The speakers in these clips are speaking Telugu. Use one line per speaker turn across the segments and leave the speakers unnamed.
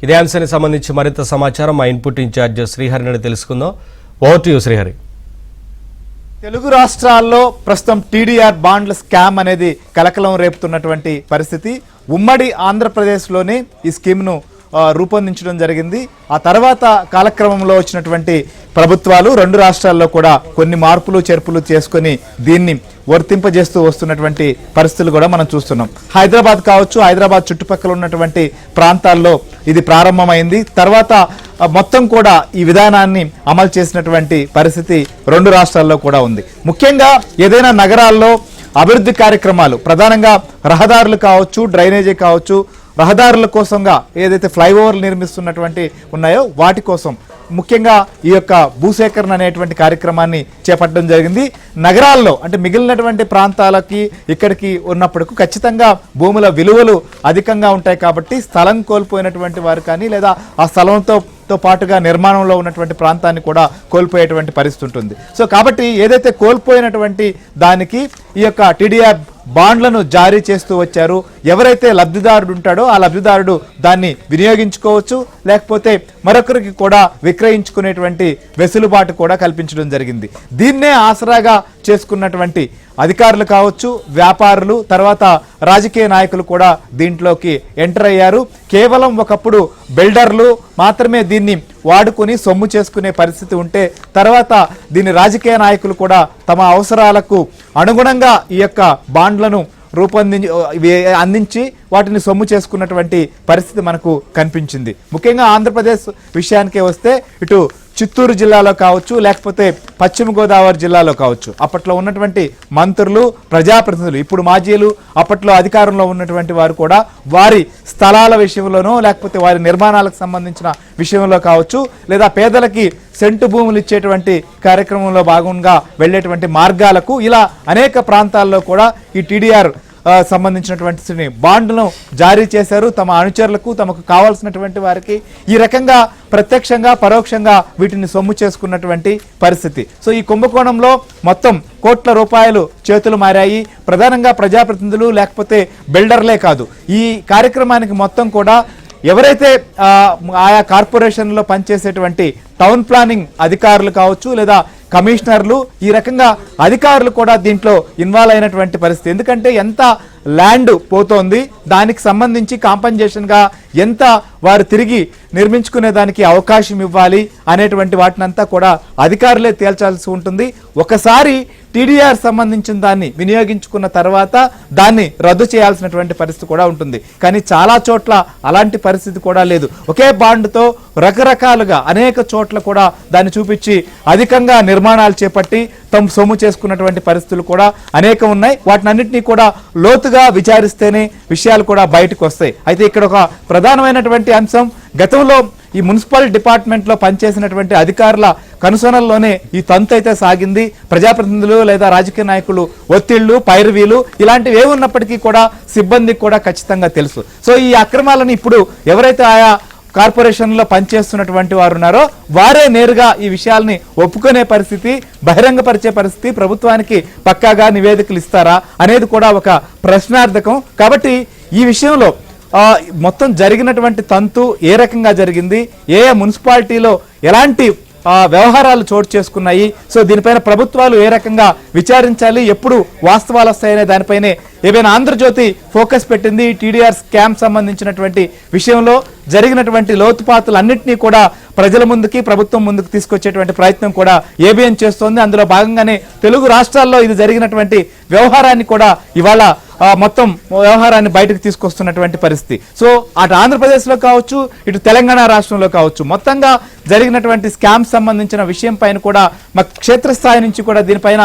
ఇదే అంశానికి సంబంధించి మరింత సమాచారం మా ఇన్పుట్ ఇన్ఛార్జ్ శ్రీహరిని తెలుసుకుందాం. Over to you Srihari.
Telugu రాష్ట్రాల్లో ప్రస్తుతం టీడీఆర్ బాండ్ల స్కామ్ అనేది కలకలం రేపుతున్నటువంటి పరిస్థితి. ఉమ్మడి ఆంధ్రప్రదేశ్లోనే ఈ స్కీమ్ను రూపొందించడం జరిగింది. ఆ తర్వాత కాలక్రమంలో వచ్చినటువంటి ప్రభుత్వాలు రెండు రాష్ట్రాల్లో కూడా కొన్ని మార్పులు చేర్పులు చేసుకొని దీన్ని వర్తింపజేస్తూ వస్తున్నటువంటి పరిస్థితులు కూడా మనం చూస్తున్నాం. హైదరాబాద్ కావచ్చు, హైదరాబాద్ చుట్టుపక్కల ఉన్నటువంటి ప్రాంతాల్లో ఇది ప్రారంభమైంది. తర్వాత మొత్తం కూడా ఈ విధానాన్ని అమలు చేసినటువంటి పరిస్థితి రెండు రాష్ట్రాల్లో కూడా ఉంది. ముఖ్యంగా ఏదైనా నగరాల్లో అభివృద్ధి కార్యక్రమాలు, ప్రధానంగా రహదారులు కావచ్చు, డ్రైనేజీ కావచ్చు, రహదారుల కోసంగా ఏదైతే ఫ్లైఓవర్లు నిర్మిస్తున్నటువంటి ఉన్నాయో వాటి కోసం ముఖ్యంగా ఈ యొక్క భూసేకరణ అనేటువంటి కార్యక్రమాన్ని చేపట్టడం జరిగింది. నగరాల్లో అంటే మిగిలినటువంటి ప్రాంతాలకి ఇక్కడికి ఉన్నప్పటికీ ఖచ్చితంగా భూముల విలువలు అధికంగా ఉంటాయి కాబట్టి స్థలం కోల్పోయినటువంటి వారు కానీ లేదా ఆ స్థలంతో పాటుగా నిర్మాణంలో ఉన్నటువంటి ప్రాంతాన్ని కూడా కోల్పోయేటువంటి పరిస్థితి ఉంటుంది. సో కాబట్టి ఏదైతే కోల్పోయినటువంటి దానికి ఈ యొక్క టీడీఆర్ బాండ్లను జారీ చేస్తూ వచ్చారు. ఎవరైతే లబ్ధిదారుడు ఉంటాడో ఆ లబ్ధిదారుడు దాన్ని వినియోగించుకోవచ్చు, లేకపోతే మరొకరికి కూడా విక్రయించుకునేటువంటి వెసులుబాటు కూడా కల్పించడం జరిగింది. దీన్నే ఆసరాగా చేసుకున్నటువంటి అధికారులు కావచ్చు, వ్యాపారులు, తర్వాత రాజకీయ నాయకులు కూడా దీంట్లోకి ఎంటర్ అయ్యారు. కేవలం ఒకప్పుడు బిల్డర్లు మాత్రమే దీన్ని వాడుకొని సొమ్ము చేసుకునే పరిస్థితి ఉంటే తర్వాత దీన్ని రాజకీయ నాయకులు కూడా తమ అవసరాలకు అనుగుణంగా ఈ యొక్క బాండ్లను అందించి వాటిని సొమ్ము చేసుకున్నటువంటి పరిస్థితి మనకు కనిపించింది. ముఖ్యంగా ఆంధ్రప్రదేశ్ విషయానికే వస్తే ఇటు చిత్తూరు జిల్లాలో కావచ్చు, లేకపోతే పశ్చిమ గోదావరి జిల్లాలో కావచ్చు, అప్పట్లో ఉన్నటువంటి మంత్రులు, ప్రజాప్రతినిధులు, ఇప్పుడు మాజీలు, అప్పట్లో అధికారంలో ఉన్నటువంటి వారు కూడా వారి స్థలాల విషయంలోనో లేకపోతే వారి నిర్మాణాలకు సంబంధించిన విషయంలో కావచ్చు, లేదా పేదలకి సెంటు భూములు ఇచ్చేటువంటి కార్యక్రమంలో భాగంగా వెళ్ళేటువంటి మార్గాలకు ఇలా అనేక ప్రాంతాల్లో కూడా ఈ టీడీఆర్ సంబంధించినటువంటి బాండ్లను జారీ చేశారు. తమ అనుచరులకు, తమకు కావాల్సినటువంటి వారికి ఈ రకంగా ప్రత్యక్షంగా పరోక్షంగా వీటిని సొమ్ము చేసుకున్నటువంటి పరిస్థితి. సో ఈ కుంభకోణంలో మొత్తం కోట్ల రూపాయలు చేతులు మారాయి. ప్రధానంగా ప్రజాప్రతినిధులు లేకపోతే బిల్డర్లే కాదు, ఈ కార్యక్రమానికి మొత్తం కూడా ఎవరైతే ఆయా కార్పొరేషన్లో పనిచేసేటువంటి టౌన్ ప్లానింగ్ అధికారులు కావచ్చు, లేదా కమిషనర్లు, ఈ రకంగా అధికారులు కూడా దీంట్లో ఇన్వాల్వ్ అయినటువంటి పరిస్థితి. ఎందుకంటే ఎంత ల్యాండ్ పోతోంది, దానికి సంబంధించి కాంపన్సేషన్గా ఎంత వారు తిరిగి నిర్మించుకునే దానికి అవకాశం ఇవ్వాలి అనేటువంటి వాటినంతా కూడా అధికారులే తేల్చాల్సి ఉంటుంది. ఒకసారి టీడీఆర్ సంబంధించిన దాన్ని వినియోగించుకున్న తర్వాత దాన్ని రద్దు చేయాల్సినటువంటి పరిస్థితి కూడా ఉంటుంది. కానీ చాలా చోట్ల అలాంటి పరిస్థితి కూడా లేదు. ఒకే బాండ్తో రకరకాలుగా అనేక చోట్ల కూడా దాన్ని చూపించి అధికంగా నిర్మాణాలు చేపట్టి తమ సొమ్ము చేసుకున్నటువంటి పరిస్థితులు కూడా అనేకం ఉన్నాయి. వాటినన్నింటినీ కూడా లోతుగా విచారిస్తేనే విషయాలు కూడా బయటకు వస్తాయి. అయితే ఇక్కడ ఒక ప్రధానమైనటువంటి అంశం, గతంలో ఈ మున్సిపల్ డిపార్ట్మెంట్లో పనిచేసినటువంటి అధికారుల కనుసనల్లోనే ఈ తంతు అయితే సాగింది. ప్రజాప్రతినిధులు లేదా రాజకీయ నాయకులు ఒత్తిళ్లు, పైరవీలు ఇలాంటివి ఏమున్నప్పటికీ కూడా సిబ్బందికి కూడా ఖచ్చితంగా తెలుసు. సో ఈ అక్రమాలను ఇప్పుడు ఎవరైతే ఆయా కార్పొరేషన్లో పనిచేస్తున్నటువంటి వారు ఉన్నారో వారే నేరుగా ఈ విషయాల్ని ఒప్పుకునే పరిస్థితి, బహిరంగపరిచే పరిస్థితి, ప్రభుత్వానికి పక్కాగా నివేదికలు ఇస్తారా అనేది కూడా ఒక ప్రశ్నార్థకం. కాబట్టి ఈ విషయంలో మొత్తం జరిగినటువంటి తంతు ఏ రకంగా జరిగింది, ఏ మున్సిపాలిటీలో ఎలాంటి వ్యవహారాలు చోటు చేసుకున్నాయి, సో దీనిపైన ప్రభుత్వాలు ఏ రకంగా విచారించాలి, ఎప్పుడు వాస్తవాలు వస్తాయనే దానిపైనే ఏవైనా ఆంధ్రజ్యోతి ఫోకస్ పెట్టింది. టీడీఆర్ స్కామ్ సంబంధించినటువంటి విషయంలో జరిగినటువంటి లోతుపాతులు అన్నింటినీ కూడా ప్రజల ముందుకి, ప్రభుత్వం ముందుకు తీసుకొచ్చేటువంటి ప్రయత్నం కూడా ఏబిఎన్ చేస్తోంది. అందులో భాగంగానే తెలుగు రాష్ట్రాల్లో ఇది జరిగినటువంటి వ్యవహారాన్ని కూడా ఇవాళ మొత్తం వ్యవహారాన్ని బయటకు తీసుకొస్తున్నటువంటి పరిస్థితి. సో అటు ఆంధ్రప్రదేశ్లో కావచ్చు, ఇటు తెలంగాణ రాష్ట్రంలో కావచ్చు, మొత్తంగా జరిగినటువంటి స్కామ్ సంబంధించిన విషయం పైన కూడా మా క్షేత్రస్థాయి నుంచి కూడా దీనిపైన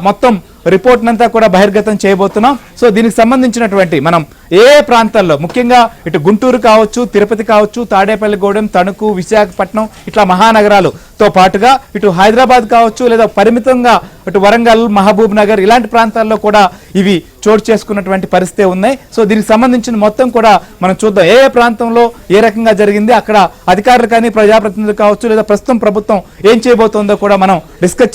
మొత్తం రిపోర్ట్ అంతా కూడా బహిర్గతం చేయబోతున్నాం. సో దీనికి సంబంధించినటువంటి మనం ఏ ప్రాంతాల్లో, ముఖ్యంగా ఇటు గుంటూరు కావచ్చు, తిరుపతి కావచ్చు, తాడేపల్లిగూడెం, తణుకు, విశాఖపట్నం ఇట్లా మహానగరాలతో పాటుగా ఇటు హైదరాబాద్ కావచ్చు, లేదా పరిమితంగా ఇటు వరంగల్, మహబూబ్ నగర్ ఇలాంటి ప్రాంతాల్లో కూడా ఇవి చోటు చేసుకున్నటువంటి పరిస్థితి ఉన్నాయి. సో దీనికి సంబంధించిన మొత్తం కూడా మనం చూద్దాం. ఏ ప్రాంతంలో ఏ రకంగా జరిగింది, అక్కడ అధికారులు కానీ ప్రజాప్రతినిధులు కావచ్చు, లేదా ప్రస్తుతం ప్రభుత్వం ఏం చేయబోతోందో కూడా మనం డిస్కస్